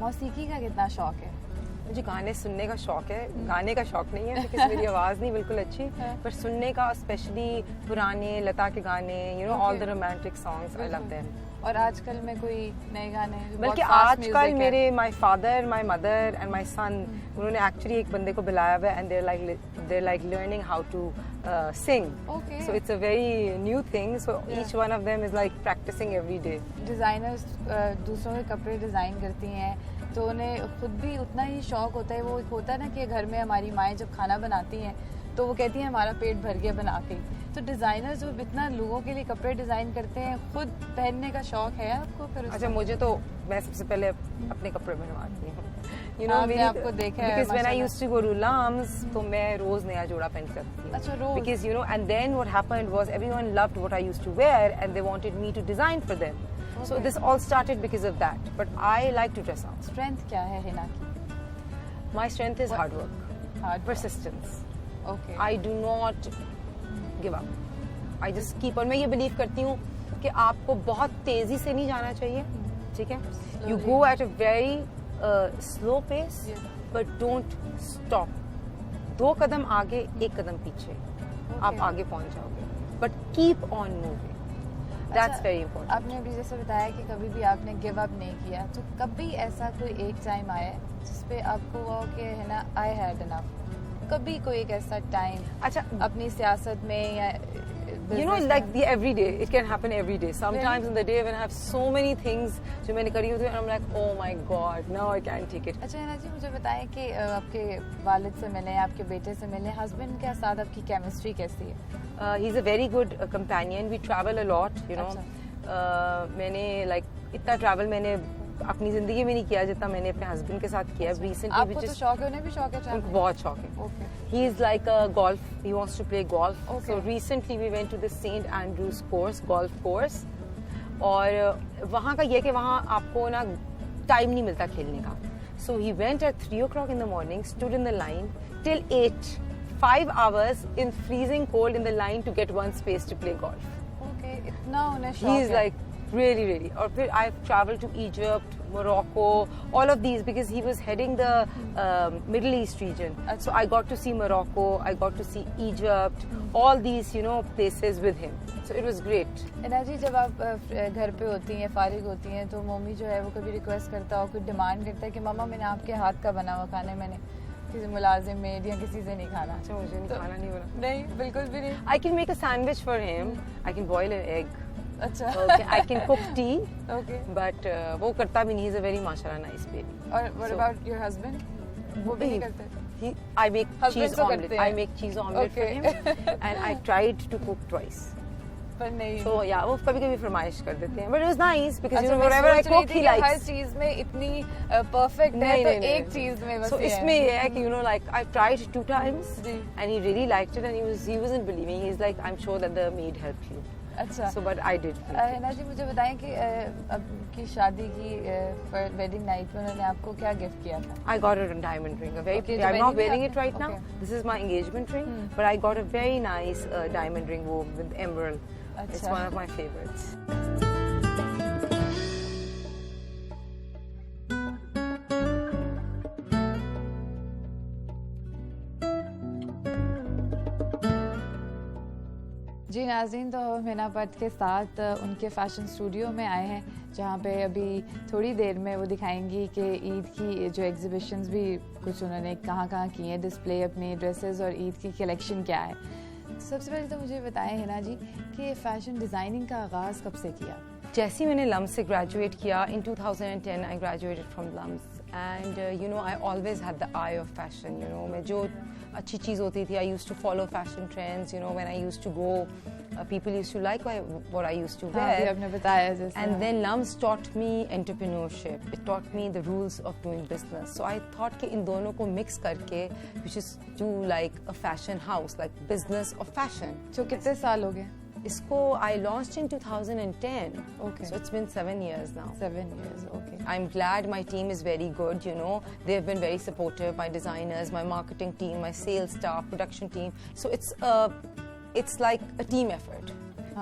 मौसीकी का कितना शौक है? मुझे गाने सुनने का शौक है, गाने का शौक नहीं है बिकॉज मेरी आवाज़ नहीं बिल्कुल अच्छी, पर सुनने का स्पेशली पुराने लता के गाने, you know all the romantic songs, I love them. और आजकल में कोई नए गाने? बल्कि आजकल मेरे my father, my mother and my son, उन्होंने एक्चुअली एक बंदे को बुलाया हुआ है and there like learning how to sing. Okay. So it's a very new thing. So each one of them is like practicing every day. Designers दूसरों के कपड़े डिज़ाइन करती हैं तो उन्हें खुद भी उतना ही शौक होता है। वो एक होता है ना कि घर में हमारी माएँ जब खाना बनाती हैं तो वो कहती हैं हमारा पेट भर गया बना के। तो डिज़ाइनर्स जो इतना लोगों के लिए कपड़े डिज़ाइन करते हैं, खुद पहनने का शौक है आपको? फिर अच्छा, मुझे तो मैं सबसे पहले अपने कपड़े बनवाती हूँ, you know, मैंने आपको देखा है because when I used to go to Lams, तो मैं रोज नया जोड़ा पहन के रखती हूँ। अच्छा, रोज? Because you know, and then what happened was everyone loved what I used to wear and they wanted me to design for them. Okay. So this all started because of that. But I like to dress up. Strength क्या है हिना की? My strength is hard work, persistence. Okay. I do not give up. I just keep on. मैं ये believe करती हूँ कि आपको बहुत तेजी से नहीं जाना चाहिए, ठीक है? You go at a very slow pace, but don't stop. 2 कदम आगे, 1 कदम पीछे, आप आगे पहुंच जाओगे. But keep on moving. That's very important. आपने अभी जैसे बताया कि कभी भी आपने गिव अप नहीं किया, तो कभी ऐसा कोई एक टाइम आया जिसपे आपको हुआ कि है ना I had enough? कभी कोई एक ऐसा टाइम, अच्छा, अपनी सियासत में या you know, like the every day, it can happen every day. Sometimes in the day when I have so many things जो मैंने करी होती है, I'm like, oh my God, now I can't take it. अच्छा हिना जी, मुझे बताएं कि आपके वालिद से मिले, आपके बेटे से मिले, हस्बैंड के साथ आपकी केमिस्ट्री कैसी है? He's a very good companion. We travel a lot, you know. मैंने like इतना travel मैंने अपनी जिंदगी में नहीं किया जितना मैंने अपने हस्बैंड के साथ किया recently. आपको तो शौक है, उन्हें भी शौक है travel? उनको बहुत शौक है. Okay. He is like a golf. He wants to play golf. Okay. So recently we went to the St. Andrews golf course. और वहाँ का ये कि वहाँ आपको ना टाइम नहीं मिलता खेलने का. So he went at 3 o'clock in the morning, stood in the line till 8. 5 hours in freezing cold in the line to get one space to play golf. Okay, इतना उन्हें शौक है. He is like really. और फिर I've traveled to Egypt, Morocco, all of these because he was heading the Middle East region. So I got to see Morocco, I got to see Egypt, all these, you know, places with him. So it was great. Hina जी, जब आप घर पे होती हैं, फारिग होती हैं, तो मम्मी जो है वो कभी रिक्वेस्ट करता हो, कोई डिमांड करता है कि मामा मैंने आपके हाथ का बना हुआ खाना मैंने किसी मुलाजिम मेड या किसी से नहीं खाना? अच्छा, मुझे नहीं खाना नहीं बोला? नहीं, बिल्कुल भी नहीं. I can make a sandwich for him. I can boil an egg. अच्छा. Okay, I can cook tea. Okay. But वो करता भी नहीं. He's a very mashallah nice baby. और what about your husband? वो भी नहीं करते? I make cheese omelette. I make cheese omelette for him. And I tried to cook twice. पर नहीं. So yeah, वो कभी-कभी फरमाइश कर देते हैं. But it was nice because you know whatever I cook he likes. हर चीज में इतनी परफेक्ट है तो एक चीज में बस. So इसमें ये है कि you know like I tried 2 times and he really liked it and he wasn't believing. He's like I'm sure that the maid helped you. अच्छा. So but I did. Hina जी, मुझे बताएं कि आपकी शादी की वेडिंग नाइट में उन्होंने आपको क्या गिफ्ट किया था? I got a diamond ring. I'm not wearing it right now. This is my engagement ring. But I got a very nice diamond ring with emerald. It's one of my favorites. जी नाज़रीन, तो हम हिना भट्ट के साथ उनके fashion studio में आए हैं, जहाँ पे अभी थोड़ी देर में वो दिखाएंगी कि ईद की जो एग्जीबिशंस भी कुछ उन्होंने कहाँ की हैं, डिस्प्ले अपनी ड्रेसेस और ईद की कलेक्शन क्या है. सबसे पहले तो मुझे बताएं हिना जी कि फैशन डिज़ाइनिंग का आगाज़ कब से किया? जैसे मैंने लम्स से ग्रेजुएट किया in 2010 I graduated from Lums and you know I always had the eye of fashion. You know, मैं जो अच्छी चीज़ होती थी I used to follow fashion trends. You know, when I used to go people used to like what I used to wear. आपने बताया जैसे. And then Lums taught me entrepreneurship. It taught me the rules of doing business. So I thought कि इन दोनों को mix करके which is do like a fashion house, like business of fashion. जो कितने साल हो गए? इसको I launched in 2010. Okay. So it's been 7 years now. 7 years, okay. I'm glad my team is very good, you know. They've been very supportive, my designers, my marketing team, my sales staff, production team. So it's like a team effort.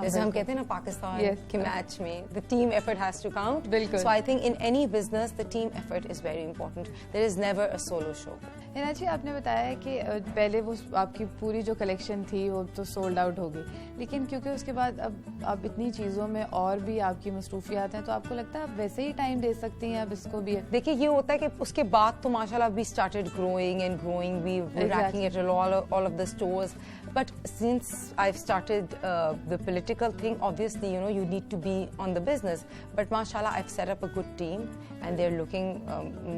जैसे हम कहते हैं ना पाकिस्तान के match में the team effort has to count. बिल्कुल. So I think in any business the team effort is very important. There is never a solo show. Hina जी, आपने बताया कि पहले वो आपकी पूरी जो कलेक्शन थी वो तो सोल्ड आउट हो गई, लेकिन क्योंकि उसके बाद अब आप इतनी चीज़ों में और भी आपकी मसरूफियात हैं, तो आपको लगता है आप वैसे ही टाइम दे सकती हैं अब इसको भी? देखिए ये होता है कि उसके बाद तो माशाल्लाह we started growing and growing. We were racking it all of the stores. But since I've started the political thing, obviously, you need to be on the business. But mashallah, I've set up a good team and they're looking,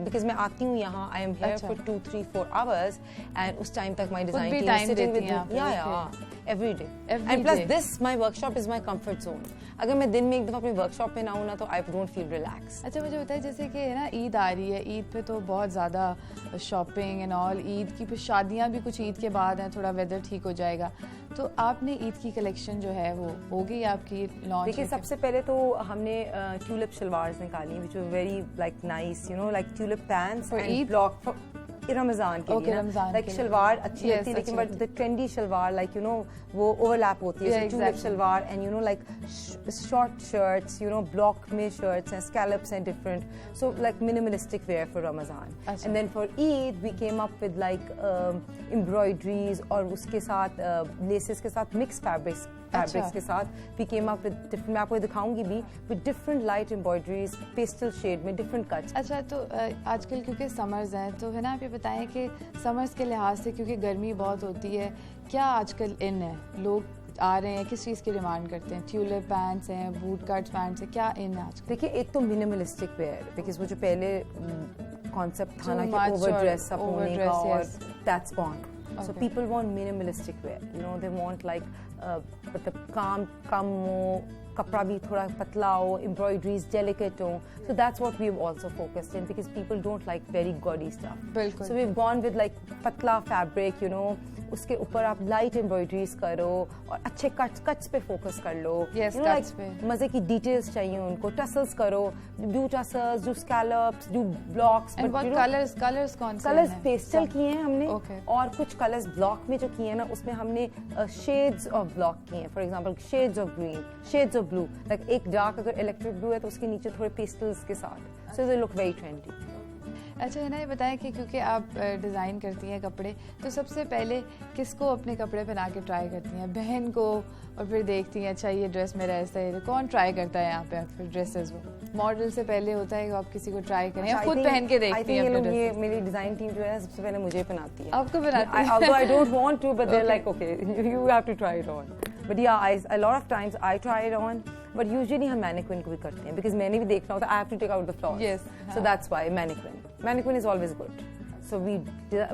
because मैं आती हूँ यहाँ, I am here for 2, 3, 4 hours and उस time तक my design team is sitting with me. Yeah, every day. And plus this, my workshop is my comfort zone. अगर मैं दिन में एक दफ़ा अपने workshop पे ना हूँ ना तो I don't feel relaxed. अच्छा, मुझे बताइए, जैसे कि है ना ईद आ रही है, ईद पे तो बहुत ज़्यादा शॉपिंग एंड ऑल, ईद की फिर शादियाँ भी कुछ ईद के बाद हैं, थोड़ा वेदर ठीक हो जाएगा, तो आपने ईद की कलेक्शन जो है वो हो गई आपकी लॉन्च? देखिए सबसे पहले तो हमने ट्यूलिप शलवार्स निकाली which were very like nice, like tulip pants and block for Ramzan के लिए, like शलवार अच्छी लगती है, लेकिन but the trendy salwar like वो ओवरलैप होती है, tulip salwar and like short shirts, block में shirts and scallops and different, so like minimalistic wear for Ramadan. And then for Eid we came up with like embroideries और उसके साथ laces के साथ mixed fabrics के साथ we came up with different, मैं आपको दिखाऊंगी भी, with different light embroideries, pastel shade में different cuts. अच्छा, तो आजकल क्योंकि समर्स हैं तो है ना, आप ये बताएं कि समर्स के लिहाज से क्योंकि गर्मी बहुत होती है, क्या आजकल इन है, लोग आ रहे हैं, किस चीज़ की डिमांड करते हैं? ट्यूलिप पैंट्स हैं, बूट कट पैंट्स हैं, क्या इन है आजकल? देखिए एक तो मिनिमलिस्टिक वेयर, बिकॉज वो जो पहले कॉन्सेप्ट था ना कि ओवर ड्रेस अप होने का, और that's gone. So people want minimalistic wear. They want like मतलब कम हो, कपड़ा भी थोड़ा पतला हो, embroideries delicate हो. So that's what we've also focused in, because people don't like very gaudy stuff. बिल्कुल. So we've gone with like पतला fabric, उसके ऊपर आप लाइट एम्ब्रॉयडरीज करो और अच्छे कट्स पे फोकस कर लो. कट्स पे मजे की डिटेल्स चाहिए उनको, टसल्स करो, do tassels, do scallops, do blocks. Colours कौन से? कलर्स पेस्टल किए हैं हमने, और कुछ कलर्स ब्लॉक में जो किए हैं ना, उसमें हमने शेड्स ऑफ ब्लॉक किए हैं. For example shades of green, shades of blue, like एक डार्क अगर इलेक्ट्रिक ब्लू है तो उसके नीचे थोड़े पेस्टल्स के साथ, सो दे लुक वेरी ट्रेंडी. अच्छा, है ना, ये बताएं कि क्योंकि आप डिज़ाइन करती हैं कपड़े, तो सबसे पहले किसको अपने कपड़े पहना के ट्राई करती हैं? बहन को, और फिर देखती हैं अच्छा ये ड्रेस मेरा ऐसा है. कौन ट्राई करता है यहाँ पे फिर ड्रेसेस? वो मॉडल से पहले होता है कि आप किसी को ट्राई करें या खुद पहन के देखती हैं? ये मेरी डिज़ाइन टीम जो है सबसे पहले मुझे पहनाती है. आपको बनाती है? Although I don't want to, but they're like, okay, you have to try it on. But yeah, a lot of times I try it on, but usually हम mannequin को भी करते हैं, because मैंने भी देखना होता है, I have to take out the flaws. Yes. So that's why mannequin is always good. So we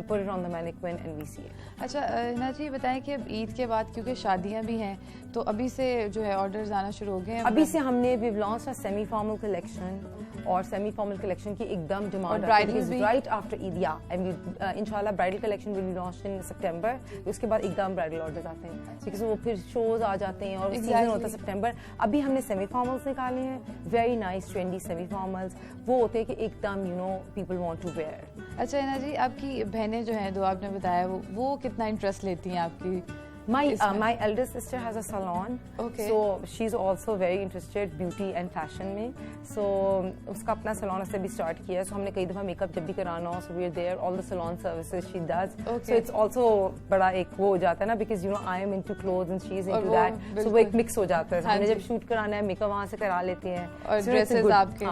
put it on the mannequin and we see it. अच्छा, हिना जी बताएं कि अब ईद के बाद क्योंकि शादियां भी हैं, तो अभी से जो है ऑर्डर्स आना शुरू हो गए हैं? अभी से हमने we've launched a semi formal collection, और सेमी फॉर्मल कलेक्शन की एकदम डिमांड है राइट आफ्टर ईद. या एंड इंशाल्लाह bridal collection will be launched in September. उसके बाद एकदम ब्राइडल ऑर्डर्स आते हैं, बिकॉज वो फिर शोज आ जाते हैं और सीजन होता है सितंबर. अभी हमने सेमी फॉर्मल्स निकाले हैं, very nice trendy semi formals. वो होते हैं कि एकदम पीपल वांट टू वेयर. अच्छा हिना जी, आपकी बहनें जो हैं, दो आपने बताया, वो कितना इंटरेस्ट लेती हैं आपकी? My eldest sister has a salon, so she's also very interested beauty and fashion में. So उसका अपना salon उसने भी start किया है. So हमने कई दफ़ा makeup जब भी कराना हो, so we're there, all the salon services she does. So it's also बड़ा एक वो हो जाता है ना, because I am into clothes and she's into that. So वो एक mix हो जाता है. हमने जब shoot कराना है, makeup वहाँ से करा लेते हैं. और dresses आपके,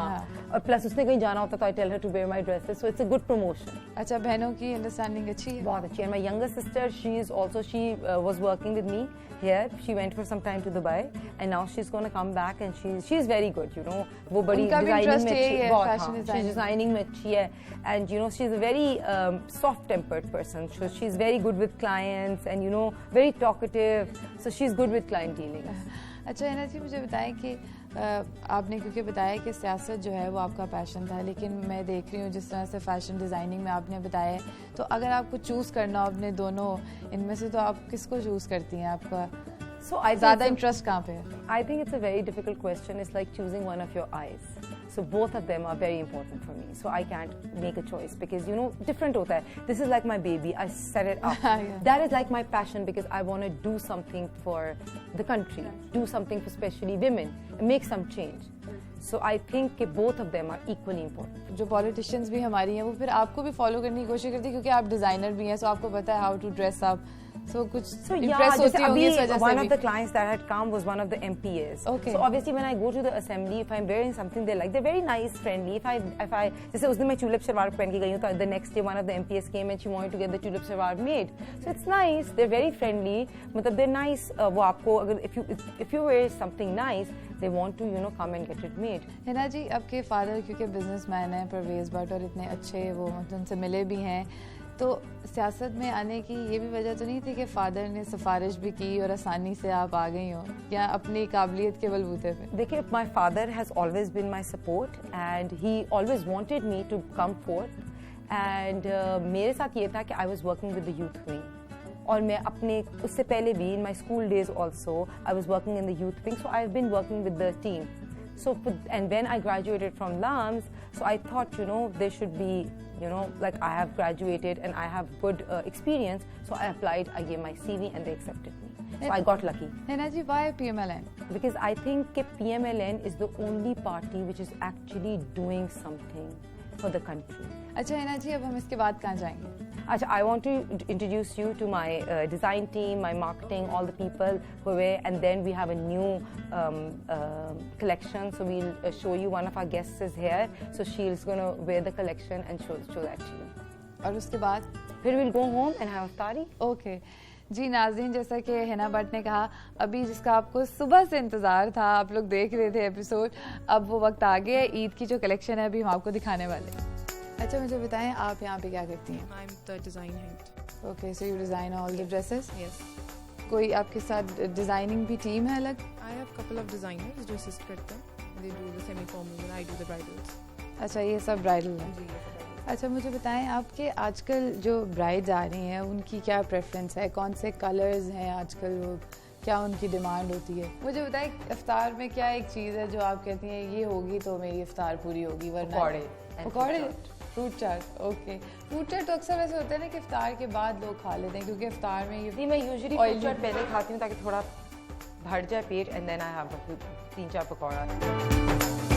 और plus उसने कहीं जाना होता तो I tell her to wear my dresses. So it's a good promotion. अच्छा, बहनों की understanding अच्छी है? बहुत अच्छी है. My younger sister, she was working with me here. She went for some time to Dubai and now she's going to come back and she's very good, वो बड़ी डिजाइनिंग में अच्छी है, बहुत she's designing में अच्छी है, and she's a very soft tempered person, so she's very good with clients and very talkative, so she's good with client dealing. अच्छा हिना जी, मुझे बताएं कि आपने क्योंकि बताया कि सियासत जो है वो आपका पैशन था, लेकिन मैं देख रही हूँ जिस तरह से फैशन डिज़ाइनिंग में आपने बताया है, तो अगर आपको चूज़ करना हो अपने दोनों इनमें से, तो आप किसको चूज़ करती हैं? आपका ज़्यादा इंटरेस्ट कहाँ पे है? I think it's a very difficult question. It's like choosing one of your eyes. So both of them are very important for me. So I can't make a choice because, you know, different hota hai. This is like my baby. I set it up. Yeah. That is like my passion because I want to do something for the country, do something for especially women, and make some change. So I think कि both of them are equally important. जो politicians भी हमारी हैं वो फिर आपको भी follow करने की कोशिश करती है क्योंकि आप डिजाइनर भी हैं, सो आपको पता है हाउ टू ड्रेस अप, सो कुछ इम्प्रेस होती होंगी इस वजह से one भी. of the clients that had come was one of the MPs. Okay. So obviously when I go to the assembly, if I'm wearing something they like, they're very nice, friendly. If I जैसे उस दिन मैं tulip salwar पहन के गई हूँ, तो the next day one of the MPs came and she wanted to get the tulip salwar made. So it's nice. They're very friendly. मतलब they're nice. वो आपको अगर if you wear something nice, they want to, you know, come and get it made. Hina जी, आपके father क्योंकि businessman हैं परवेज भट्ट और इतने अच्छे वो उनसे मिले भी हैं, तो सियासत में आने की ये भी वजह तो नहीं थी कि फादर ने सिफारिश भी की और आसानी से आप आ गई हो, या अपनी काबिलियत के बलबूते पे? देखिए, my father has always been my support and he always wanted me to come forth and मेरे साथ ये था कि I was working with the youth wing और मैं अपने उससे पहले भी in my school days also I was working in the youth wing, so I've been working with the team. So and when I graduated from LAMS, so I thought, you know, there should be, you know, like I have graduated and I have good experience, so I applied, I gave my CV and they accepted me. So I got lucky. Hina ji, why PMLN? Because I think that PMLN is the only party which is actually doing something for the country. अच्छा हिना जी, अब हम इसके बाद कहाँ जाएंगे? Acha, I want to introduce you to my design team, my marketing, all the people who wear, and then we have a new collection. So we'll show you. One of our guests is here, so she's going to wear the collection and show that to you. और उसके बाद? फिर we'll go home and have iftari. Okay. जी नाज़रीन, जैसा कि हिना भट्ट ने कहा, अभी जिसका आपको सुबह से इंतज़ार था, आप लोग देख रहे थे एपिसोड, अब वो वक्त आ गया है। ईद की जो कलेक्शन है अभी हम आपको दिखाने वाले हैं। अच्छा, मुझे बताएं आप यहाँ पे क्या करती हैं? I'm the design head. Okay, so you design all the dresses? Yes. कोई आपके साथ डिजाइनिंग भी टीम है अलग? I have couple of designers जो assist करते हैं. They do the semi-formals and I do the bridals. अच्छा, ये सब ब्राइडल है? जी, ये सब bridal. अच्छा, मुझे बताएं आपके आजकल जो ब्राइड्स आ रही हैं उनकी क्या प्रेफरेंस है, कौन से कलर्स हैं आजकल, वो क्या उनकी डिमांड होती है? मुझे बताएं इफ्तार में क्या एक चीज़ है जो आप कहती हैं ये होगी तो मेरी इफ्तार पूरी होगी, वरना पकौड़े, फ्रूट चाट। ओके, फ्रूट चाट तो अक्सर वैसे होता है ना कि इफ्तार के बाद लोग खा लेते हैं क्योंकि इफ्तार में ये नहीं, मैं यूजुअली फ्रूट चाट पहले खाती हूँ ताकि थोड़ा भर जाए पेट, and then I have 3-4 pakora.